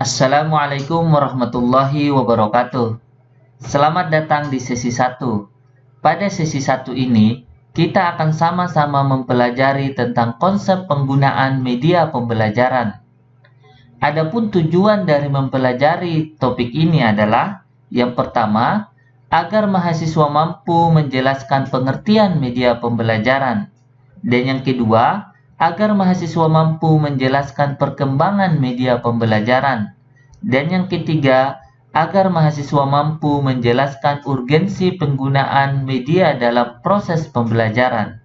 Assalamualaikum warahmatullahi wabarakatuh. Selamat datang di sesi 1. Pada sesi 1 ini, kita akan sama-sama mempelajari tentang konsep penggunaan media pembelajaran. Adapun tujuan dari mempelajari topik ini adalah, yang pertama, agar mahasiswa mampu menjelaskan pengertian media pembelajaran. Dan yang kedua, agar mahasiswa mampu menjelaskan perkembangan media pembelajaran. Dan yang ketiga, agar mahasiswa mampu menjelaskan urgensi penggunaan media dalam proses pembelajaran.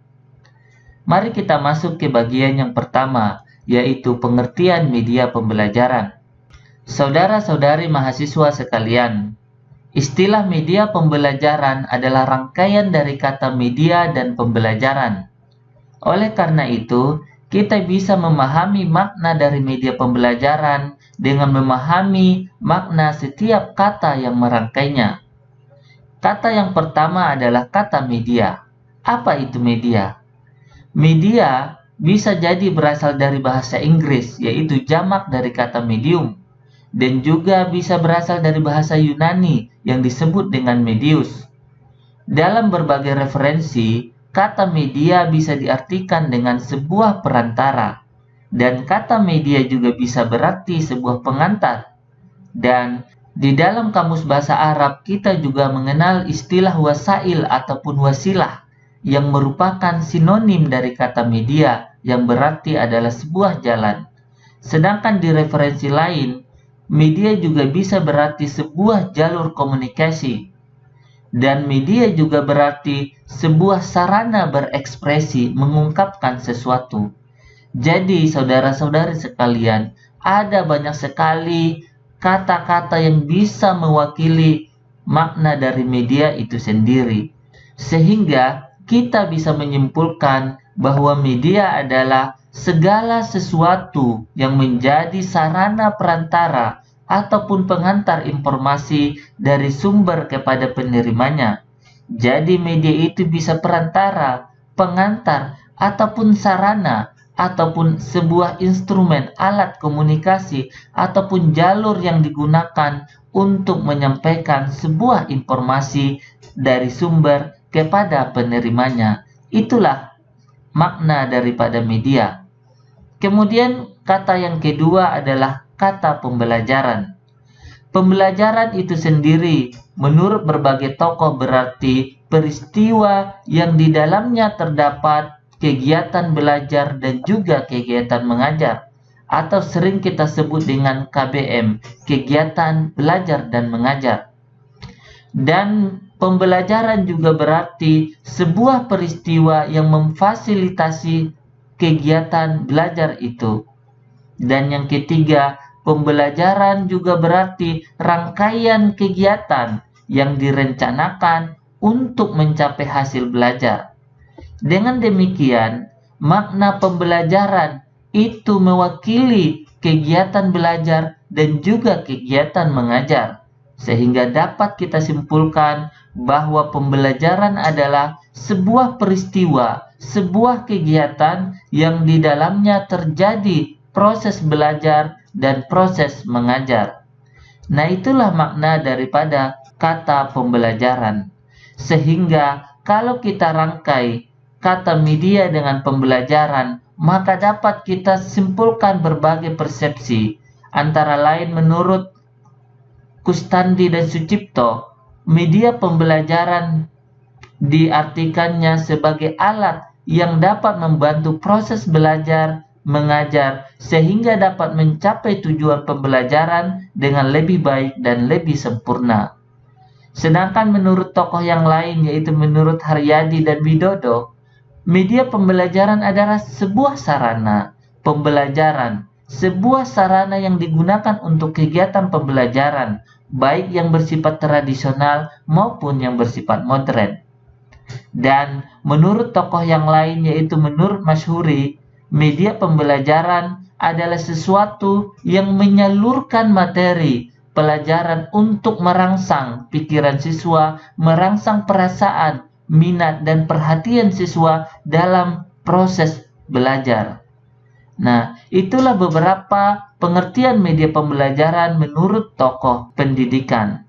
Mari kita masuk ke bagian yang pertama, yaitu pengertian media pembelajaran. Saudara-saudari mahasiswa sekalian, istilah media pembelajaran adalah rangkaian dari kata media dan pembelajaran. Oleh karena itu, kita bisa memahami makna dari media pembelajaran dengan memahami makna setiap kata yang merangkainya. Kata yang pertama adalah kata media. Apa itu media? Media bisa jadi berasal dari bahasa Inggris, yaitu jamak dari kata medium, dan juga bisa berasal dari bahasa Yunani yang disebut dengan medius. Dalam berbagai referensi, kata media bisa diartikan dengan sebuah perantara, dan kata media juga bisa berarti sebuah pengantar. Dan di dalam kamus bahasa Arab kita juga mengenal istilah wasail ataupun wasilah yang merupakan sinonim dari kata media yang berarti adalah sebuah jalan. Sedangkan di referensi lain, media juga bisa berarti sebuah jalur komunikasi. Dan media juga berarti sebuah sarana berekspresi mengungkapkan sesuatu. Jadi saudara-saudari sekalian, ada banyak sekali kata-kata yang bisa mewakili makna dari media itu sendiri. Sehingga kita bisa menyimpulkan bahwa media adalah segala sesuatu yang menjadi sarana perantara ataupun pengantar informasi dari sumber kepada penerimanya. Jadi media itu bisa perantara, pengantar, ataupun sarana, ataupun sebuah instrumen, alat komunikasi, ataupun jalur yang digunakan untuk menyampaikan sebuah informasi dari sumber kepada penerimanya. Itulah makna daripada media. Kemudian kata yang kedua adalah kata pembelajaran. Pembelajaran itu sendiri menurut berbagai tokoh berarti peristiwa yang di dalamnya terdapat kegiatan belajar dan juga kegiatan mengajar, atau sering kita sebut dengan KBM, kegiatan belajar dan mengajar. Dan pembelajaran juga berarti sebuah peristiwa yang memfasilitasi kegiatan belajar itu. Dan yang ketiga, pembelajaran juga berarti rangkaian kegiatan yang direncanakan untuk mencapai hasil belajar. Dengan demikian, makna pembelajaran itu mewakili kegiatan belajar dan juga kegiatan mengajar, sehingga dapat kita simpulkan bahwa pembelajaran adalah sebuah peristiwa, sebuah kegiatan yang di dalamnya terjadi proses belajar dan proses mengajar. Nah, itulah makna daripada kata pembelajaran. Sehingga kalau kita rangkai kata media dengan pembelajaran, maka dapat kita simpulkan berbagai persepsi. Antara lain menurut Kustandi dan Sucipto, media pembelajaran diartikannya sebagai alat yang dapat membantu proses belajar mengajar sehingga dapat mencapai tujuan pembelajaran dengan lebih baik dan lebih sempurna. Sedangkan menurut tokoh yang lain, yaitu menurut Haryadi dan Widodo, media pembelajaran adalah sebuah sarana pembelajaran, sebuah sarana yang digunakan untuk kegiatan pembelajaran, baik yang bersifat tradisional maupun yang bersifat modern. Dan menurut tokoh yang lain, yaitu menurut Masyhuri, media pembelajaran adalah sesuatu yang menyalurkan materi pelajaran untuk merangsang pikiran siswa, merangsang perasaan, minat, dan perhatian siswa dalam proses belajar. Nah, itulah beberapa pengertian media pembelajaran menurut tokoh pendidikan.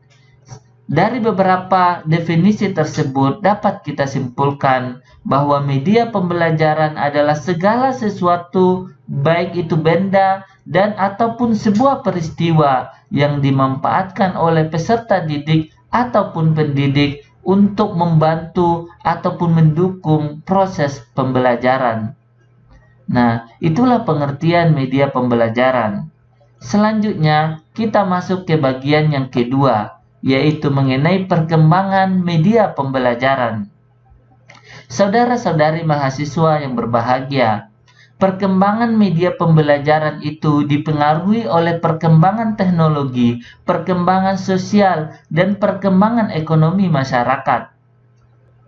Dari beberapa definisi tersebut dapat kita simpulkan bahwa media pembelajaran adalah segala sesuatu, baik itu benda dan ataupun sebuah peristiwa yang dimanfaatkan oleh peserta didik ataupun pendidik untuk membantu ataupun mendukung proses pembelajaran. Nah, itulah pengertian media pembelajaran. Selanjutnya, kita masuk ke bagian yang kedua, yaitu mengenai perkembangan media pembelajaran. Saudara-saudari mahasiswa yang berbahagia, perkembangan media pembelajaran itu dipengaruhi oleh perkembangan teknologi, perkembangan sosial, dan perkembangan ekonomi masyarakat.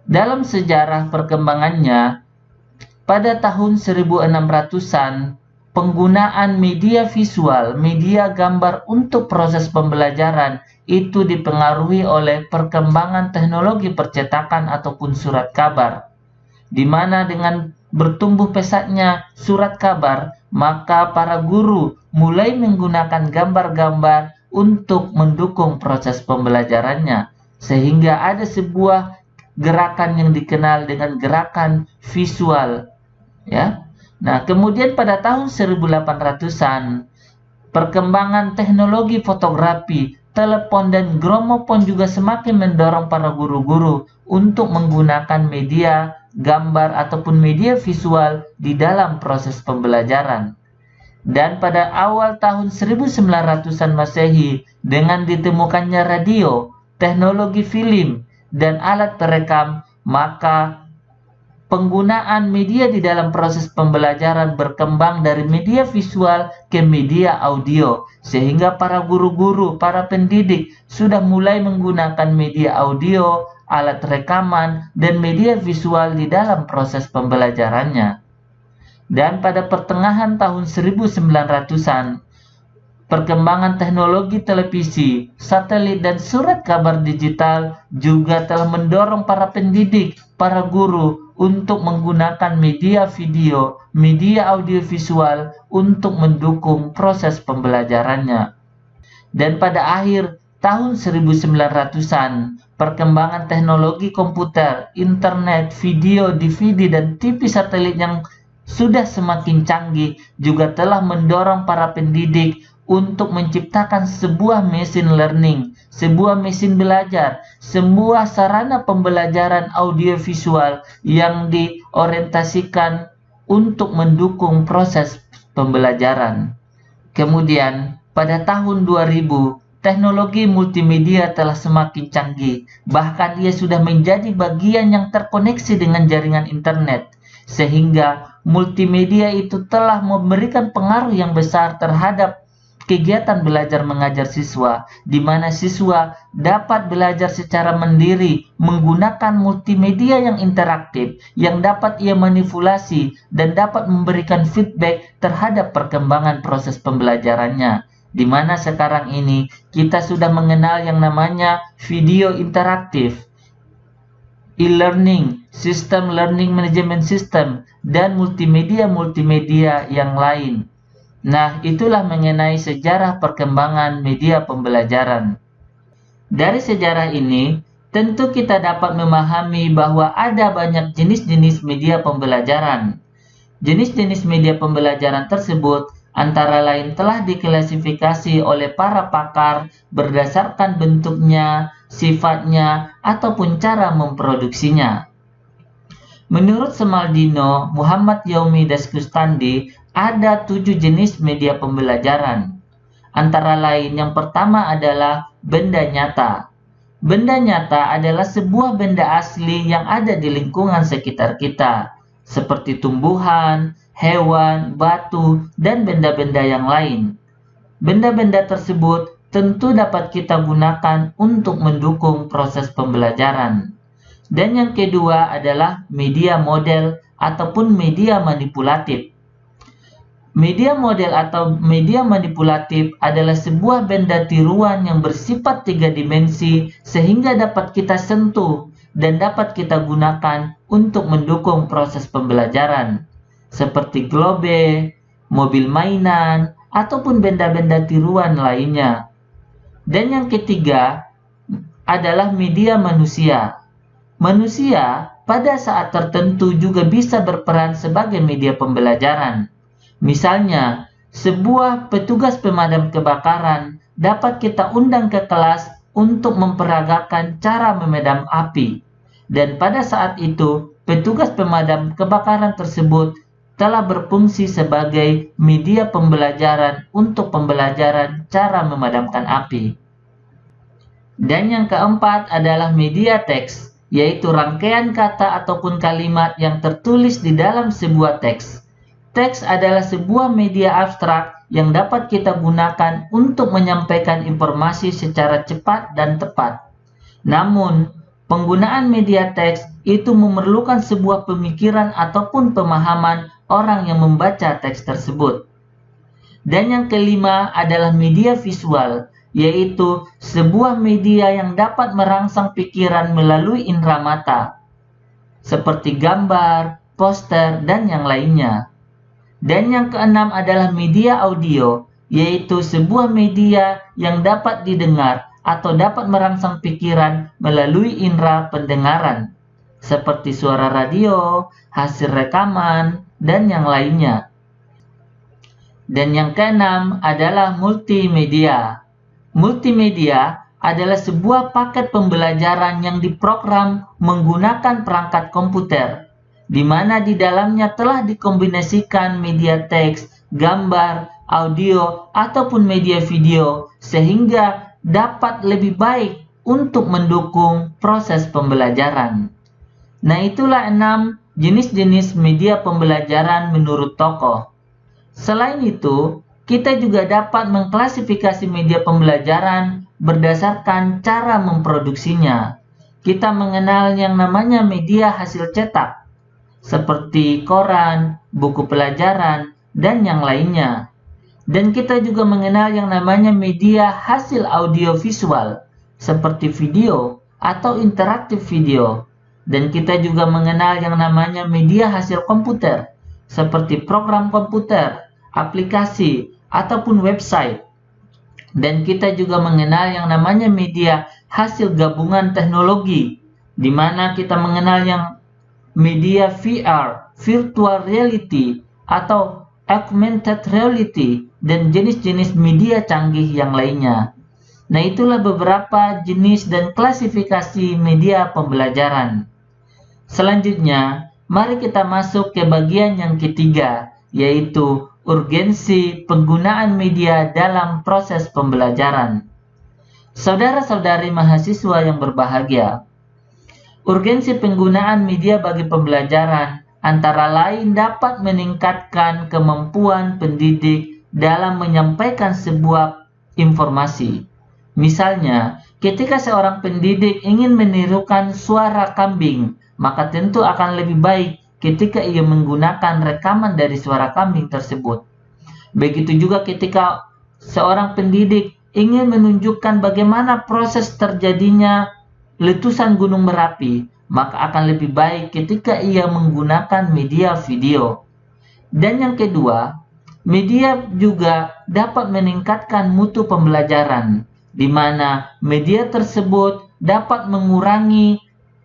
Dalam sejarah perkembangannya, pada tahun 1600-an, penggunaan media visual, media gambar untuk proses pembelajaran itu dipengaruhi oleh perkembangan teknologi percetakan ataupun surat kabar, di mana dengan bertumbuh pesatnya surat kabar, maka para guru mulai menggunakan gambar-gambar untuk mendukung proses pembelajarannya, sehingga ada sebuah gerakan yang dikenal dengan gerakan visual, ya. Nah, kemudian pada tahun 1800-an, perkembangan teknologi fotografi, telepon, dan gramofon juga semakin mendorong para guru-guru untuk menggunakan media gambar ataupun media visual di dalam proses pembelajaran. Dan pada awal tahun 1900-an Masehi, dengan ditemukannya radio, teknologi film, dan alat perekam, maka penggunaan media di dalam proses pembelajaran berkembang dari media visual ke media audio, sehingga para guru-guru, para pendidik sudah mulai menggunakan media audio, alat rekaman, dan media visual di dalam proses pembelajarannya. Dan pada pertengahan tahun 1900-an, perkembangan teknologi televisi, satelit, dan surat kabar digital juga telah mendorong para pendidik, para guru untuk menggunakan media video, media audiovisual untuk mendukung proses pembelajarannya. Dan pada akhir tahun 1900-an, perkembangan teknologi komputer, internet, video, DVD, dan TV satelit yang sudah semakin canggih juga telah mendorong para pendidik untuk menciptakan sebuah mesin learning, sebuah mesin belajar, sebuah sarana pembelajaran audiovisual yang diorientasikan untuk mendukung proses pembelajaran. Kemudian, pada tahun 2000, teknologi multimedia telah semakin canggih, bahkan ia sudah menjadi bagian yang terkoneksi dengan jaringan internet, sehingga multimedia itu telah memberikan pengaruh yang besar terhadap kegiatan belajar mengajar siswa, di mana siswa dapat belajar secara mandiri menggunakan multimedia yang interaktif, yang dapat ia manipulasi dan dapat memberikan feedback terhadap perkembangan proses pembelajarannya. Di mana sekarang ini kita sudah mengenal yang namanya video interaktif, e-learning, sistem learning management system, dan multimedia-multimedia yang lain. Nah, itulah mengenai sejarah perkembangan media pembelajaran. Dari sejarah ini, tentu kita dapat memahami bahwa ada banyak jenis-jenis media pembelajaran. Jenis-jenis media pembelajaran tersebut antara lain telah diklasifikasi oleh para pakar berdasarkan bentuknya, sifatnya, ataupun cara memproduksinya. Menurut Semaldino, Muhammad Yaumi Daskustandi, ada 7 jenis media pembelajaran. Antara lain, yang pertama adalah benda nyata. Benda nyata adalah sebuah benda asli yang ada di lingkungan sekitar kita, seperti tumbuhan, hewan, batu, dan benda-benda yang lain. Benda-benda tersebut tentu dapat kita gunakan untuk mendukung proses pembelajaran. Dan yang kedua adalah media model ataupun media manipulatif. Media model atau media manipulatif adalah sebuah benda tiruan yang bersifat 3 dimensi sehingga dapat kita sentuh dan dapat kita gunakan untuk mendukung proses pembelajaran, seperti globe, mobil mainan, ataupun benda-benda tiruan lainnya. Dan yang ketiga adalah media manusia. Manusia pada saat tertentu juga bisa berperan sebagai media pembelajaran. Misalnya, sebuah petugas pemadam kebakaran dapat kita undang ke kelas untuk memperagakan cara memadam api. Dan pada saat itu, petugas pemadam kebakaran tersebut telah berfungsi sebagai media pembelajaran untuk pembelajaran cara memadamkan api. Dan yang keempat adalah media teks, yaitu rangkaian kata ataupun kalimat yang tertulis di dalam sebuah teks. Teks adalah sebuah media abstrak yang dapat kita gunakan untuk menyampaikan informasi secara cepat dan tepat. Namun, penggunaan media teks itu memerlukan sebuah pemikiran ataupun pemahaman orang yang membaca teks tersebut. Dan yang kelima adalah media visual, yaitu sebuah media yang dapat merangsang pikiran melalui indera mata, seperti gambar, poster, dan yang lainnya. Dan yang keenam adalah media audio, yaitu sebuah media yang dapat didengar atau dapat merangsang pikiran melalui indera pendengaran, seperti suara radio, hasil rekaman, dan yang lainnya. Dan yang keenam adalah multimedia. Multimedia adalah sebuah paket pembelajaran yang diprogram menggunakan perangkat komputer, di mana di dalamnya telah dikombinasikan media teks, gambar, audio, ataupun media video, sehingga dapat lebih baik untuk mendukung proses pembelajaran. Nah, itulah 6 jenis-jenis media pembelajaran menurut tokoh. Selain itu, kita juga dapat mengklasifikasi media pembelajaran berdasarkan cara memproduksinya. Kita mengenal yang namanya media hasil cetak, seperti koran, buku pelajaran, dan yang lainnya. Dan kita juga mengenal yang namanya media hasil audiovisual, seperti video atau interaktif video. Dan kita juga mengenal yang namanya media hasil komputer, seperti program komputer, aplikasi, ataupun website. Dan kita juga mengenal yang namanya media hasil gabungan teknologi, di mana kita mengenal yang media VR, virtual reality, atau augmented reality, dan jenis-jenis media canggih yang lainnya. Nah, itulah beberapa jenis dan klasifikasi media pembelajaran. Selanjutnya, mari kita masuk ke bagian yang ketiga, yaitu urgensi penggunaan media dalam proses pembelajaran. Saudara-saudari mahasiswa yang berbahagia, urgensi penggunaan media bagi pembelajaran antara lain dapat meningkatkan kemampuan pendidik dalam menyampaikan sebuah informasi. Misalnya, ketika seorang pendidik ingin menirukan suara kambing, maka tentu akan lebih baik ketika ia menggunakan rekaman dari suara kambing tersebut. Begitu juga ketika seorang pendidik ingin menunjukkan bagaimana proses terjadinya letusan gunung Merapi, maka akan lebih baik ketika ia menggunakan media video. Dan yang kedua, media juga dapat meningkatkan mutu pembelajaran, di mana media tersebut dapat mengurangi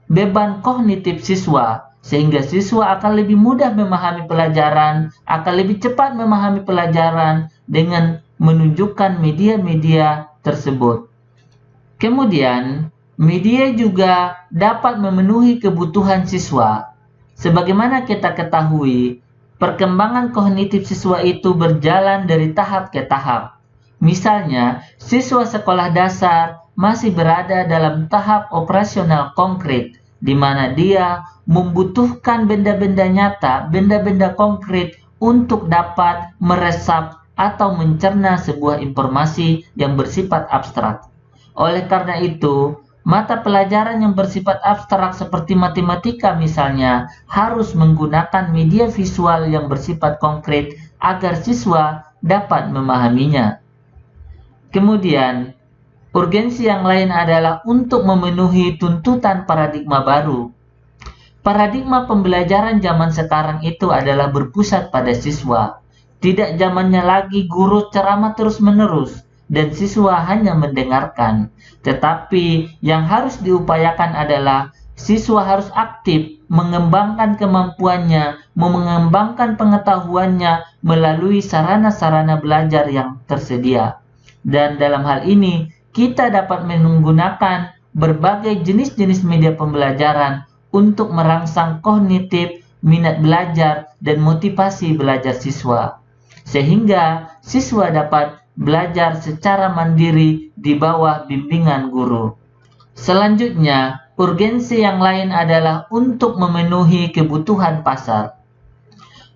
beban kognitif siswa, sehingga siswa akan lebih mudah memahami pelajaran, akan lebih cepat memahami pelajaran dengan menunjukkan media-media tersebut. Kemudian, media juga dapat memenuhi kebutuhan siswa. Sebagaimana kita ketahui, perkembangan kognitif siswa itu berjalan dari tahap ke tahap. Misalnya, siswa sekolah dasar masih berada dalam tahap operasional konkret, di mana dia membutuhkan benda-benda nyata, benda-benda konkret untuk dapat meresap atau mencerna sebuah informasi yang bersifat abstrak. Oleh karena itu, mata pelajaran yang bersifat abstrak seperti matematika misalnya harus menggunakan media visual yang bersifat konkret agar siswa dapat memahaminya. Kemudian, urgensi yang lain adalah untuk memenuhi tuntutan paradigma baru. Paradigma pembelajaran zaman sekarang itu adalah berpusat pada siswa. Tidak zamannya lagi guru ceramah terus-menerus dan siswa hanya mendengarkan. Tetapi yang harus diupayakan adalah siswa harus aktif mengembangkan kemampuannya, mengembangkan pengetahuannya melalui sarana-sarana belajar yang tersedia. Dan dalam hal ini, kita dapat menggunakan berbagai jenis-jenis media pembelajaran untuk merangsang kognitif, minat belajar, dan motivasi belajar siswa, sehingga siswa dapat belajar secara mandiri di bawah bimbingan guru. Selanjutnya, urgensi yang lain adalah untuk memenuhi kebutuhan pasar.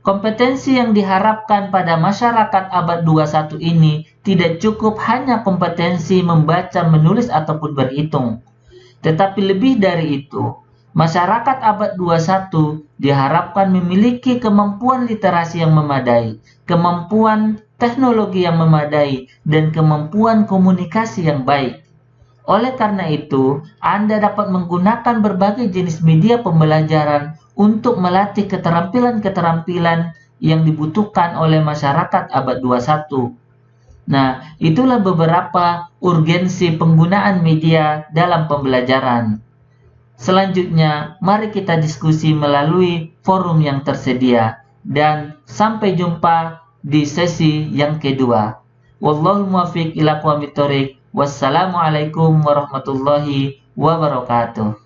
Kompetensi yang diharapkan pada masyarakat abad 21 ini tidak cukup hanya kompetensi membaca, menulis, ataupun berhitung. Tetapi lebih dari itu, masyarakat abad 21 diharapkan memiliki kemampuan literasi yang memadai, kemampuan teknologi yang memadai, dan kemampuan komunikasi yang baik. Oleh karena itu, Anda dapat menggunakan berbagai jenis media pembelajaran untuk melatih keterampilan-keterampilan yang dibutuhkan oleh masyarakat abad 21. Nah, itulah beberapa urgensi penggunaan media dalam pembelajaran. Selanjutnya, mari kita diskusi melalui forum yang tersedia. Dan sampai jumpa di sesi yang kedua. Wallahul muwaffiq ila aqwamit thoriq. Wassalamualaikum warahmatullahi wabarakatuh.